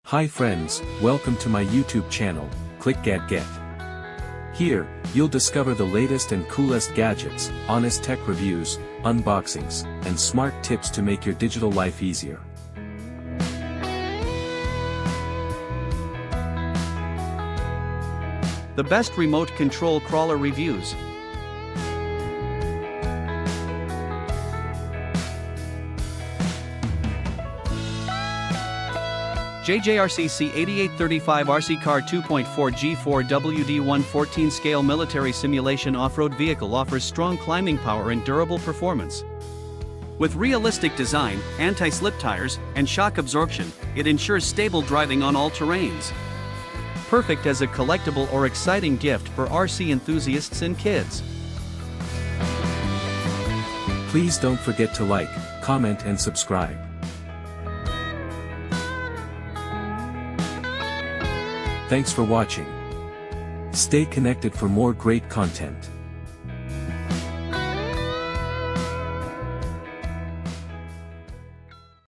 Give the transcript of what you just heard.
Hi friends, welcome to my YouTube channel, clickgatget. Here, you'll discover the latest and coolest gadgets, honest tech reviews, unboxings, and smart tips to make your digital life easier. The best remote control crawler reviews. JJRC C8835 RC Car 2.4 G4 WD1 14 scale military simulation off-road vehicle offers strong climbing power and durable performance. With realistic design, anti-slip tires, and shock absorption, it ensures stable driving on all terrains. Perfect as a collectible or exciting gift for RC enthusiasts and kids. Please don't forget to like, comment and subscribe. Thanks for watching. Stay connected for more great content.